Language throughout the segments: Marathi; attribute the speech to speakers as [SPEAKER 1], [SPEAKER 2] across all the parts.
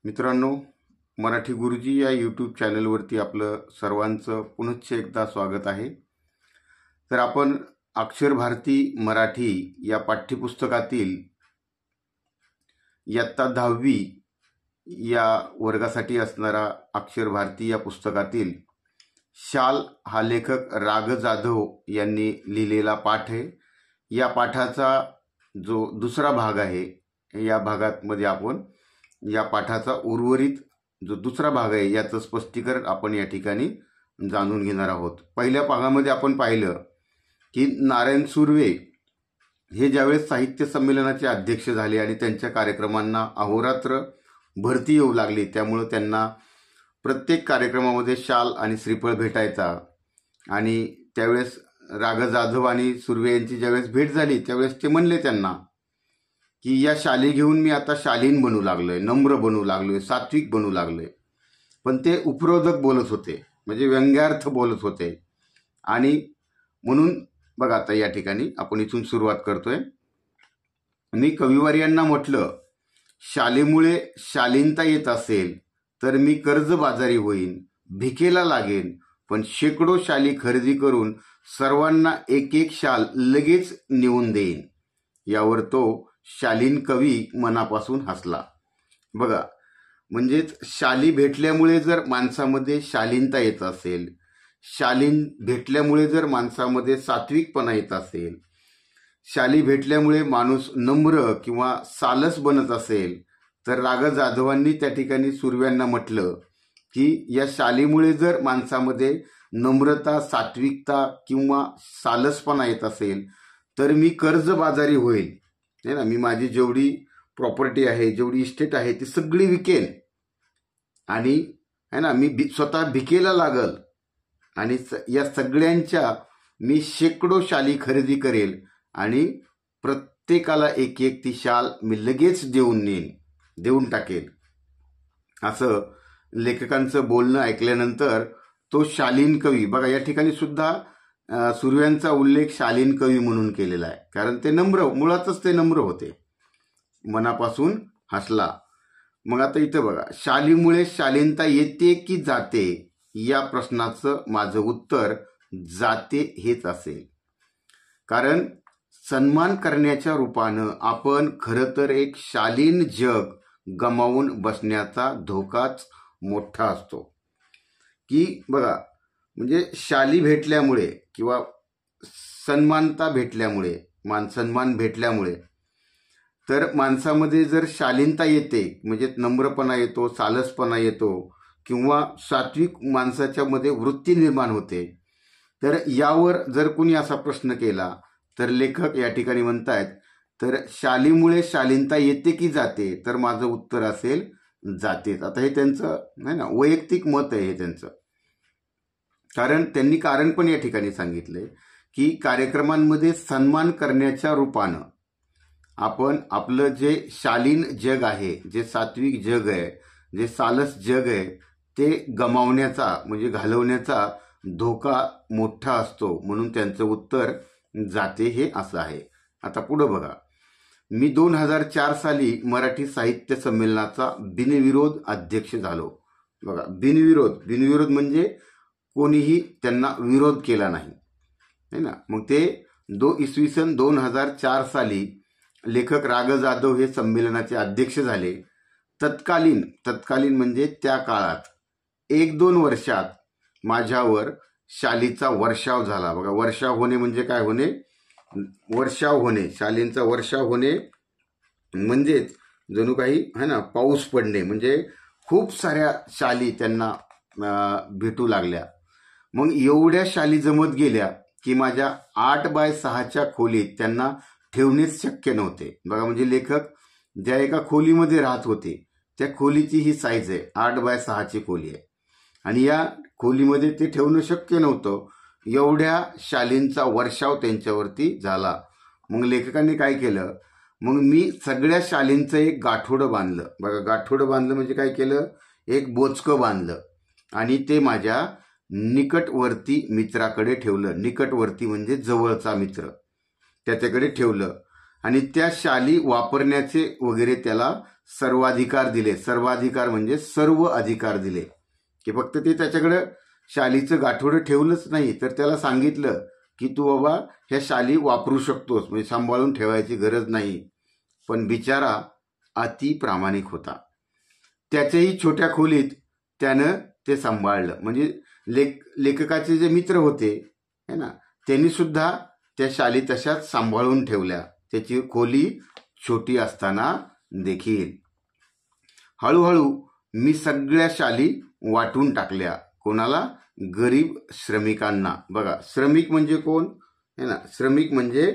[SPEAKER 1] मित्रांनो, मराठी गुरुजी या यूट्यूब चॅनलवरती आपलं सर्वांचं पुनश्च एकदा स्वागत आहे. तर आपण अक्षर भारती मराठी या पाठ्यपुस्तकातील इयत्ता 10वी या वर्गासाठी असणारा अक्षर भारती या पुस्तकातील शाल हा लेखक राग जाधव यांनी लिहिलेला पाठ आहे. या पाठाचा जो दुसरा भाग आहे, या भागामध्ये आपण या पाठाचा उर्वरित जो दुसरा भाग आहे याचं स्पष्टीकरण आपण या ठिकाणी जाणून घेणार आहोत. पहिल्या भागामध्ये आपण पाहिलं की नारायण सुर्वे हे ज्यावेळेस साहित्य संमेलनाचे अध्यक्ष झाले आणि त्यांच्या कार्यक्रमांना अहोरात्र भरती येऊ लागली, त्यामुळे त्यांना प्रत्येक कार्यक्रमामध्ये शाल आणि श्रीफळ भेटायचा. आणि त्यावेळेस राग जाधव आणि सुर्वे यांची ज्यावेळेस भेट झाली त्यावेळेस ते म्हणले त्यांना की या शाली घेऊन मी आता शालीन बनू लागलोय, नम्र बनू लागलोय, सात्विक बनू लागलोय. पण ते उपरोधक बोलत होते, म्हणजे व्यंग्यार्थ बोलत होते. आणि म्हणून बघा, आता या ठिकाणी आपण इथून सुरुवात करतोय. मी कविवार्यांना म्हटलं, शालेमुळे शालीनता येत असेल तर मी कर्जबाजारी होईन, भिकेला लागेन, पण शेकडो शाली खरेदी करून सर्वांना एक एक शाल लगेच नेऊन देईन. यावर तो शालीन कवी मनापासून हसला. बघा, म्हणजेच शाली भेटल्यामुळे जर माणसामध्ये शालीनता येत असेल, शालीन भेटल्यामुळे जर माणसामध्ये सात्विकपणा येत असेल, शाली भेटल्यामुळे माणूस नम्र किंवा सालस बनत असेल, तर राग जाधवांनी त्या ठिकाणी सुर्व्यांना म्हटलं की या शालीमुळे जर माणसामध्ये नम्रता, सात्विकता किंवा सालसपणा येत असेल तर मी कर्जबाजारी होईल, है ना. मी माझी जेवढी प्रॉपर्टी आहे, जेवढी इस्टेट आहे ती सगळी विकेन आणि है ना, मी स्वतः भिकेला लागल आणि या सगळ्यांच्या मी शेकडो शाली खरेदी करेल आणि प्रत्येकाला एक एक ती शाल मी लगेच देऊन टाकेल. असं लेखकांचं बोलणं ऐकल्यानंतर तो शालीन कवी, बघा या ठिकाणी सुद्धा सुर्व्यांचा उल्लेख शालीन कवी म्हणून केलेला आहे, कारण ते नम्र, मुळातच ते नम्र होते, मनापासून हसला. मग आता इथं बघा, शालीमुळे शालीनता येते की जाते या प्रश्नाचं माझं उत्तर जाते हेच असेल. कारण सन्मान करण्याच्या रूपानं आपण खरं तर एक शालीन जग गमावून बसण्याचा धोकाच मोठा असतो. की बघा, म्हणजे शाली भेटल्यामुळे किंवा सन्मानता भेटल्यामुळे, सन्मान भेटल्यामुळे तर माणसामध्ये जर शालीनता येते, म्हणजे नम्रपणा येतो, सालसपणा येतो किंवा सात्विक माणसाच्या मध्ये वृत्ती निर्माण होते. तर यावर जर कुणी असा प्रश्न केला तर लेखक या ठिकाणी म्हणतायत, तर शालीमुळे शालीनता येते की जाते, तर माझं उत्तर असेल जातेच. आता हे त्यांचं नाही ना, वैयक्तिक मत आहे हे त्यांचं. कारण त्यांनी कारण पण या ठिकाणी सांगितलंय की कार्यक्रमांमध्ये सन्मान करण्याच्या रूपानं आपण आपलं जे शालीन जग आहे, जे सात्विक जग आहे, जे सालस जग आहे, ते गमावण्याचा म्हणजे घालवण्याचा धोका मोठा असतो. म्हणून त्यांचं उत्तर जाते हे असं आहे. आता पुढं बघा, मी 2004 साली मराठी साहित्य संमेलनाचा बिनविरोध अध्यक्ष झालो. बघा, बिनविरोध म्हणजे कोणीही त्यांना विरोध केला नाही, है ना. मग ते इसवी सन 2004 साली लेखक राग जाधव हे संमेलनाचे अध्यक्ष झाले. तत्कालीन म्हणजे त्या काळात 1-2 वर्षात माझ्यावर शालीचा वर्षाव झाला. बघा, वर्षाव होणे म्हणजे काय होणे, वर्षाव होणे, शालींचा वर्षाव होणे म्हणजेच जणू काही है ना पाऊस पडणे, म्हणजे खूप साऱ्या शाली त्यांना भेटू लागल्या. मग एवढ्या शाली जमत गेल्या की माझ्या 8x6च्या खोलीत त्यांना ठेवणेच शक्य नव्हते. बघा, म्हणजे लेखक ज्या एका खोलीमध्ये राहत होते त्या खोलीची ही साईज आहे, 8x6ची खोली आहे, आणि या खोलीमध्ये ते ठेवणं शक्य नव्हतं. एवढ्या शालींचा वर्षाव त्यांच्यावरती झाला. मग लेखकांनी काय केलं, मग मी सगळ्या शालींचं एक गाठोडं बांधलं. बघा, गाठोडं बांधलं म्हणजे काय केलं, एक बोचकं बांधलं आणि ते माझ्या निकटवर्ती मित्राकडे ठेवलं. निकटवर्ती म्हणजे जवळचा मित्र, त्याच्याकडे ठेवलं. आणि त्या शाली वापरण्याचे वगैरे त्याला सर्वाधिकार दिले. सर्वाधिकार म्हणजे सर्व अधिकार दिले, की फक्त ते त्याच्याकडे शालीचं गाठोडं ठेवलंच नाही, तर त्याला सांगितलं की तू बाबा ह्या शाली वापरू शकतोस, म्हणजे सांभाळून ठेवायची गरज नाही. पण बिचारा अति प्रामाणिक होता. त्याच्याही छोट्या खोलीत त्यानं ते सांभाळलं. म्हणजे लेखकाचे जे मित्र होते है ना, त्यांनी सुद्धा त्या शाली तशाच सांभाळून ठेवल्या, त्याची खोली छोटी असताना देखील. हळूहळू मी सगळ्या शाली वाटून टाकल्या. कोणाला? गरीब श्रमिकांना. बघा, श्रमिक म्हणजे कोण है ना, श्रमिक म्हणजे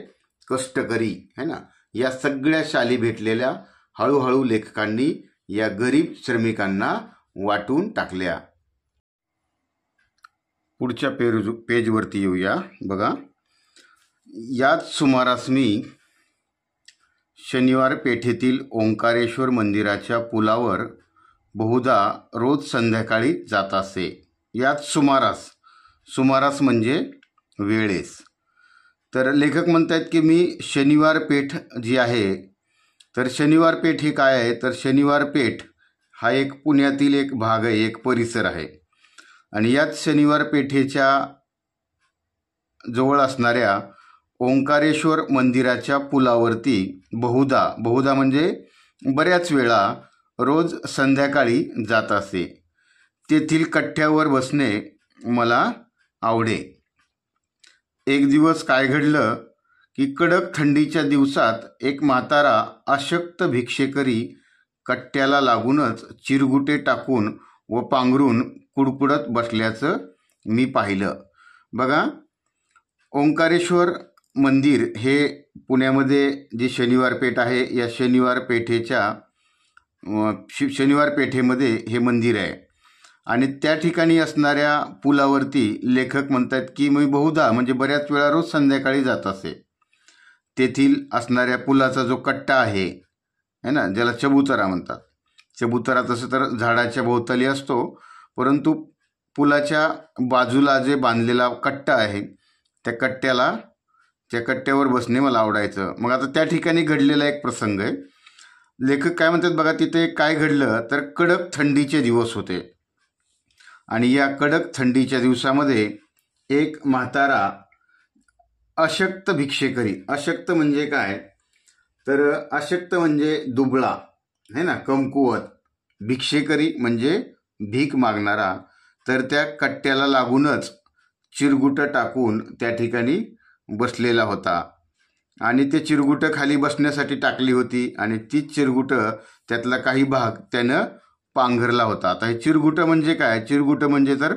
[SPEAKER 1] कष्टकरी है ना. या सगळ्या शाली भेटलेल्या हळूहळू लेखकांनी या गरीब श्रमिकांना वाटून टाकल्या. पुढच्या पेजवरती येऊया. बघा, याच सुमारास मी शनिवार पेठेतील ओंकारेश्वर मंदिराच्या पुलावर बहुधा रोज संध्याकाळी जात असे. याच सुमारास, सुमारास म्हणजे वेळेस. तर लेखक म्हणतात की मी शनिवार पेठ जी आहे, तर शनिवार पेठ हे काय आहे, तर शनिवार पेठ हा एक पुण्यातील एक भाग आहे, एक परिसर आहे. आणि याच शनिवार पेठेच्या जवळ असणाऱ्या ओंकारेश्वर मंदिराच्या पुलावरती बहुधा म्हणजे बऱ्याच वेळा रोज संध्याकाळी जात असे. तेथील कट्ट्यावर बसणे मला आवडे. एक दिवस काय घडलं की कडक थंडीच्या दिवसात एक म्हातारा अशक्त भिक्षेकरी कट्ट्याला लागूनच चिरगुटे टाकून व पांघरून कुडकुडत बसल्याचं मी पाहिलं. बघा, ओंकारेश्वर मंदिर हे पुण्यामध्ये जे शनिवार पेठ आहे, या शनिवार पेठेमध्ये हे मंदिर आहे. आणि त्या ठिकाणी असणाऱ्या पुलावरती लेखक म्हणतात की मी बहुधा म्हणजे बऱ्याच वेळा रोज संध्याकाळी जात असे. तेथील असणाऱ्या पुलाचा जो कट्टा आहे ना, ज्याला चबुतरा म्हणतात. चबुतरा तसं तर झाडाच्या भोवताली असतो, परंतु पुलाच्या बाजूला जे बांधलेला कट्टा आहे त्या कट्ट्यावर बसणे मला आवडायचं. मग आता त्या ठिकाणी घडलेला एक प्रसंग आहे. लेखक काय म्हणतात बघा, तिथे काय घडलं तर कडक थंडीचे दिवस होते. आणि या कडक थंडीच्या दिवसामध्ये एक म्हातारा अशक्त भिक्षेकरी, अशक्त म्हणजे काय, तर अशक्त म्हणजे दुबळा है ना, कमकुवत. भिक्षेकरी म्हणजे भीक मागणारा. तर त्या कट्ट्याला लागूनच चिरगुटं टाकून त्या ठिकाणी बसलेला होता. आणि ते चिरगुटं खाली बसण्यासाठी टाकली होती आणि तीच चिरगुटं त्यातला काही भाग त्यानं पांघरला होता. आता हे चिरगुटं म्हणजे काय, चिरगुटं म्हणजे तर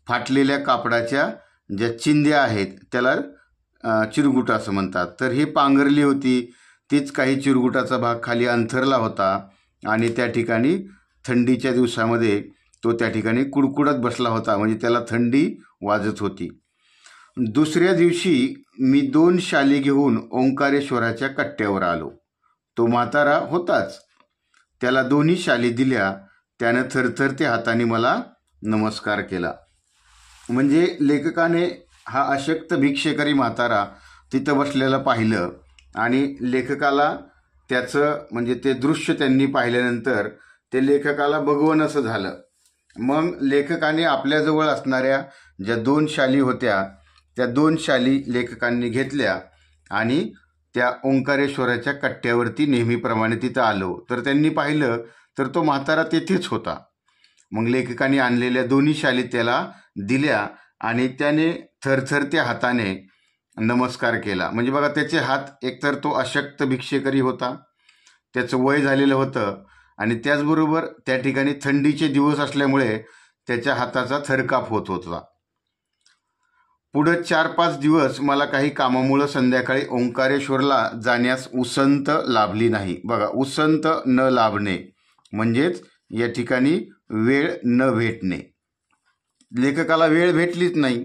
[SPEAKER 1] फाटलेल्या कापडाच्या ज्या चिंध्या आहेत त्याला चिरगुटं असं म्हणतात. तर हे पांघरली होती, तीच काही चिरगुटाचा भाग खाली अंथरला होता आणि त्या ठिकाणी थंडीच्या दिवसामध्ये तो त्या ठिकाणी कुडकुडत बसला होता, म्हणजे त्याला थंडी वाजत होती. दुसऱ्या दिवशी मी 2 शाली घेऊन ओंकारेश्वराच्या कट्ट्यावर आलो. तो म्हातारा होताच. त्याला 2 शाली दिल्या. त्यानं थरथरत्या हाताने मला नमस्कार केला. म्हणजे लेखकाने हा अशक्त भिक्षेकरी म्हातारा तिथं बसलेला पाहिलं आणि लेखकाला त्याचं म्हणजे ते दृश्य त्यांनी पाहिल्यानंतर ते लेखकाला बघवण असं झालं. मग लेखकाने आपल्याजवळ असणाऱ्या ज्या 2 शाली होत्या त्या 2 शाली लेखकांनी घेतल्या आणि त्या ओंकारेश्वराच्या कट्ट्यावरती नेहमीप्रमाणे तिथं आलो. तर त्यांनी पाहिलं तर तो म्हातारा तेथेच होता. मग लेखकाने आणलेल्या 2 शाली त्याला दिल्या आणि त्याने थरथरत्या हाताने नमस्कार केला. म्हणजे बघा, त्याचे हात, एकतर तो अशक्त भिक्षेकरी होता, त्याचं वय झालेलं होतं आणि त्याचबरोबर त्या ठिकाणी थंडीचे दिवस असल्यामुळे त्याच्या हाताचा थरकाप होत होता. पुढं 4-5 दिवस मला काही कामामुळं संध्याकाळी ओंकारेश्वरला जाण्यास उसंत लाभली नाही. बघा, उसंत न लाभणे म्हणजेच या ठिकाणी वेळ न भेटणे. लेखकाला वेळ भेटलीच नाही,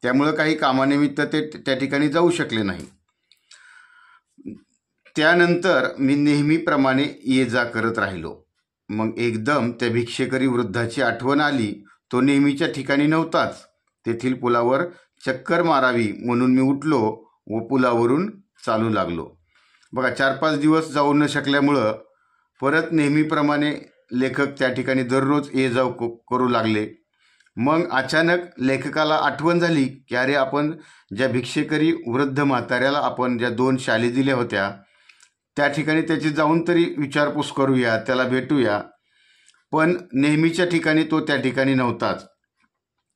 [SPEAKER 1] त्यामुळं काही कामानिमित्त ते त्या ठिकाणी जाऊ शकले नाही. त्यानंतर मी नेहमीप्रमाणे ये जा करत राहिलो. मग एकदम त्या भिक्षेकरी वृद्धाची आठवण आली. तो नेहमीच्या ठिकाणी नव्हताच. तेथील पुलावर चक्कर मारावी म्हणून मी उठलो व पुलावरून चालू लागलो. बघा 4-5 दिवस जाऊ न शकल्यामुळं परत नेहमीप्रमाणे लेखक त्या ठिकाणी दररोज ये जाऊ करू लागले. मग अचानक लेखकाला आठवण झाली की अरे आपण ज्या भिक्षेकरी वृद्ध म्हाताऱ्याला आपण ज्या 2 शाली दिल्या होत्या त्या ठिकाणी त्याची जाऊन तरी विचारपूस करूया, त्याला भेटूया. पण नेहमीच्या ठिकाणी तो त्या ठिकाणी नव्हताच.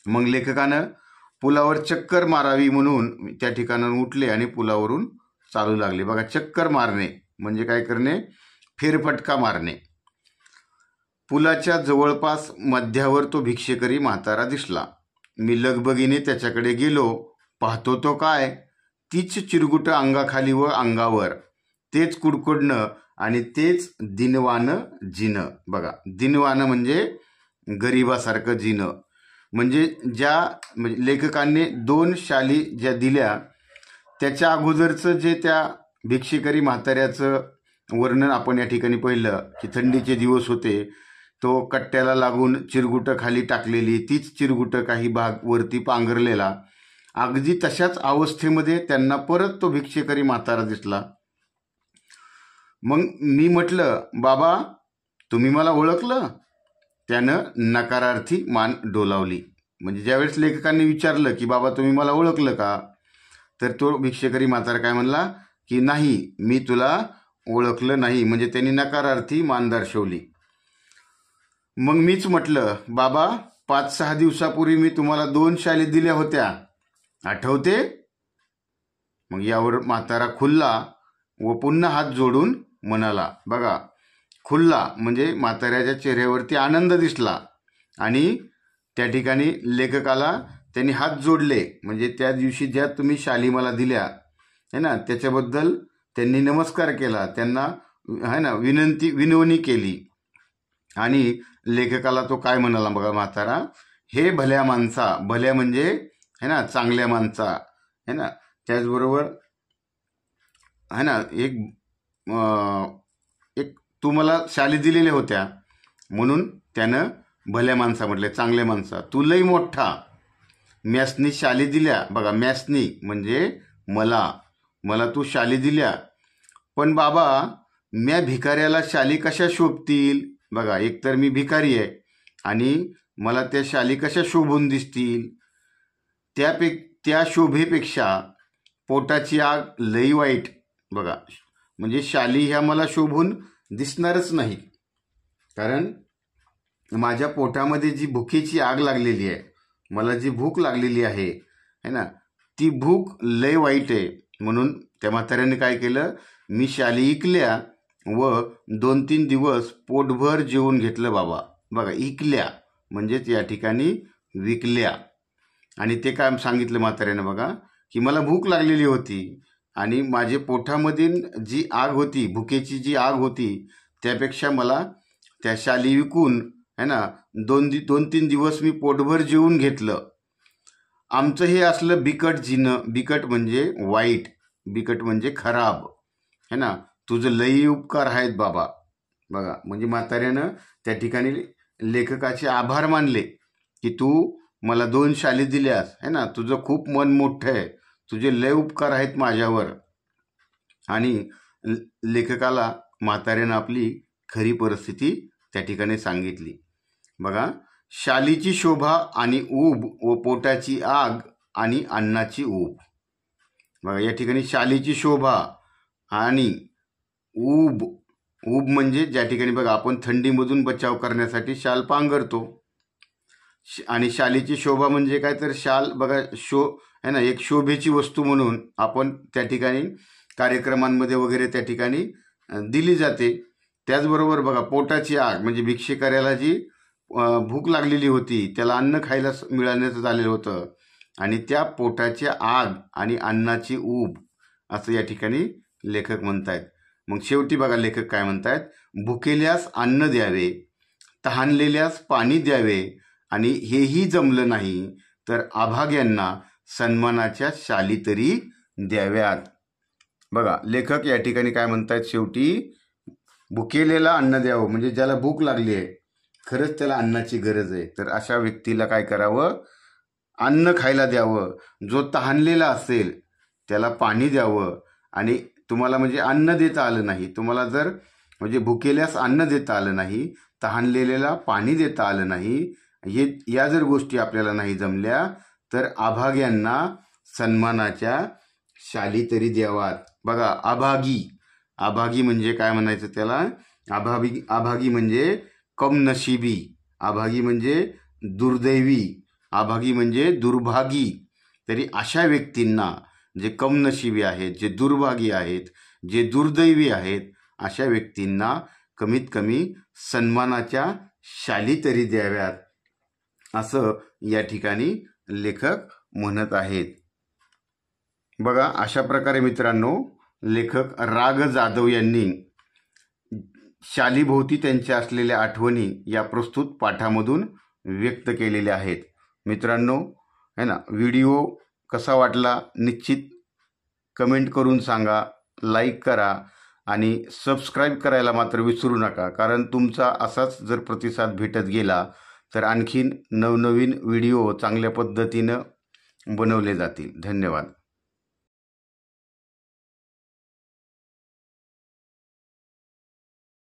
[SPEAKER 1] मग लेखकानं पुलावर चक्कर मारावी म्हणून त्या ठिकाणाहून उठले आणि पुलावरून चालू लागले. बघा, चक्कर मारणे म्हणजे काय करणे? फेरफटका मारणे. पुलाच्या जवळपास मध्यावर तो भिक्षेकरी म्हातारा दिसला. मी लगबगीने त्याच्याकडे गेलो. पाहतो तो काय, तीच चिरगुट अंगाखाली व अंगावर, तेच कुडकुडणं आणि तेच दिनवानं जिनं. बघा, दिनवानं म्हणजे गरिबासारखं जिनं. म्हणजे म्हणजे लेखकांनी 2 शाली ज्या दिल्या त्याच्या अगोदरचं जे त्या भिक्षेकरी म्हाताऱ्याचं वर्णन आपण या ठिकाणी पाहिलं की थंडीचे दिवस होते, तो कट्ट्याला लागून चिरगुटं खाली टाकलेली, तीच चिरगुटं काही भाग वरती पांघरलेला, अगदी तशाच अवस्थेमध्ये त्यांना परत तो भिक्षेकरी म्हातारा दिसला. मग मी म्हटलं, बाबा तुम्ही मला ओळखलं? त्यानं नकारार्थी मान डोलावली. म्हणजे ज्यावेळेस लेखकांनी विचारलं की बाबा तुम्ही मला ओळखलं का, तर तो भिक्षेकरी म्हातारा काय म्हणला की नाही, मी तुला ओळखलं नाही. म्हणजे त्यांनी नकारार्थी मान दर्शवली. मग मीच म्हटलं, बाबा 5-6 दिवसापूर्वी मी तुम्हाला 2 शाली दिल्या होत्या, आठवते? मग यावर म्हातारा खुल्ला व पुन्हा हात जोडून म्हणाला. बघा, खुल्ला म्हणजे म्हाताऱ्याच्या चेहऱ्यावरती आनंद दिसला आणि त्या ठिकाणी लेखकाला त्यांनी हात जोडले. म्हणजे त्या दिवशी ज्या तुम्ही शाली मला दिल्या है ना, त्याच्याबद्दल त्यांनी नमस्कार केला, त्यांना है ना विनवणी केली. आणि लेखकाला तो काय म्हणाला बघा म्हातारा, हे भल्या माणसा, भल्या म्हणजे है ना चांगल्या माणसा है ना. त्याचबरोबर है ना एक तू मला शाली दिलेल्या होत्या म्हणून त्यानं भल्या माणसा म्हटले, चांगल्या माणसा. तू लई मोठा, मॅसनी शाली दिल्या. बघा, मॅसनी म्हणजे मला तू शाली दिल्या, पण बाबा म्या भिकाऱ्याला शाली कशा शोभतील? बघा, एकतर मी भिकारी आहे आणि मला त्या शाली कशा शोभून दिसतील? त्या शोभेपेक्षा पोटाची आग लई वाईट. बघा, म्हणजे शाली ह्या मला शोभून दिसणारच नाही, कारण माझ्या पोटामध्ये जी भुकेची आग लागलेली आहे, मला जी भूक लागलेली आहे है ना, ती भूक लय वाईट आहे. म्हणून त्या म्हाताऱ्याने काय केलं, मी शाली इकल्या व 2-3 दिवस पोटभर जेवून घेतलं बाबा. बघा, इकल्या म्हणजेच या ठिकाणी विकल्या. आणि ते काय सांगितलं म्हाताऱ्यानं बघा, की मला भूक लागलेली होती आणि माझे पोटामधील जी आग होती, भुकेची जी आग होती, त्यापेक्षा मला त्या शाली विकून है ना 2-3 दिवस मी पोटभर जेवून घेतलं. आमचं हे असलं बिकट जिनं, बिकट म्हणजे वाईट, बिकट म्हणजे खराब है ना. तुझं लई उपकार आहेत बाबा. बघा, म्हणजे म्हाताऱ्यानं त्या ठिकाणी लेखकाचे आभार मानले की तू मला 2 शाली दिल्यास है ना, तुझं खूप मन मोठं आहे, तुझे लय उपकार आहेत माझ्यावर. आणि लेखकाला म्हाताऱ्यानं आपली खरी परिस्थिती त्या ठिकाणी सांगितली. बघा, शालीची शोभा आणि ऊब व पोटाची आग आणि अन्नाची ऊब. बघा, या ठिकाणी शालीची शोभा आणि ऊब म्हणजे ज्या ठिकाणी बघा आपण थंडीमधून बचाव करण्यासाठी शाल पांघरतो, आणि शालीची शोभा म्हणजे काय, तर शाल बघा है ना एक शोभेची वस्तू म्हणून आपण त्या ठिकाणी कार्यक्रमांमध्ये वगैरे त्या ठिकाणी दिली जाते. त्याचबरोबर बघा, पोटाची आग म्हणजे भिक्षेकऱ्याला जी भूक लागलेली होती, त्याला अन्न खायला मिळाल्याचं झालेलं होतं, आणि त्या पोटाची आग आणि अन्नाची ऊब असं या ठिकाणी लेखक म्हणतायत. मग शेवटी बघा लेखक काय म्हणतायत, भुकेल्यास अन्न द्यावे, तहानलेल्यास पाणी द्यावे, आणि हेही जमलं नाही तर अभाग्यांना सन्मानाच्या शाली तरी द्याव्यात. बघा, लेखक या ठिकाणी काय म्हणतायत, शेवटी भुकेलेला अन्न द्यावं म्हणजे ज्याला भूक लागली आहे, खरंच त्याला अन्नाची गरज आहे, तर अशा व्यक्तीला काय करावं, अन्न खायला द्यावं. जो तहानलेला असेल त्याला पाणी द्यावं, आणि तुम्हाला म्हणजे अन्न देता आलं नाही, तुम्हाला जर म्हणजे भुकेल्यास अन्न देता आलं नाही, तहानलेल्याला पाणी देता आलं नाही, या जर गोष्टी आपल्याला नाही जमल्या तर अभाग्यांना सन्मानाच्या शाली तरी द्यावात. बघा, अभागी म्हणजे काय म्हणायचं त्याला? अभागी म्हणजे कमनशिबी, अभागी म्हणजे दुर्दैवी, अभागी म्हणजे दुर्भागी. तरी अशा व्यक्तींना, जे कमनशिबी आहेत, जे दुर्भागी आहेत, जे दुर्दैवी आहेत, अशा व्यक्तींना कमीत कमी सन्मानाच्या शाली तरी द्याव्यात, असं या ठिकाणी लेखक म्हणत आहेत. बघा, अशा प्रकारे मित्रांनो लेखक राग जाधव यांनी शालीभोवती त्यांच्या असलेल्या आठवणी या प्रस्तुत पाठामधून व्यक्त केलेल्या आहेत. मित्रांनो, है ना, व्हिडिओ कसा वाटला निश्चित कमेंट करून सांगा, लाईक करा आणि सबस्क्राईब करायला मात्र विसरू नका, कारण तुमचा असाच जर प्रतिसाद भेटत गेला तर आणखीन नवनवीन व्हिडिओ चांगल्या पद्धतीनं बनवले जातील. धन्यवाद.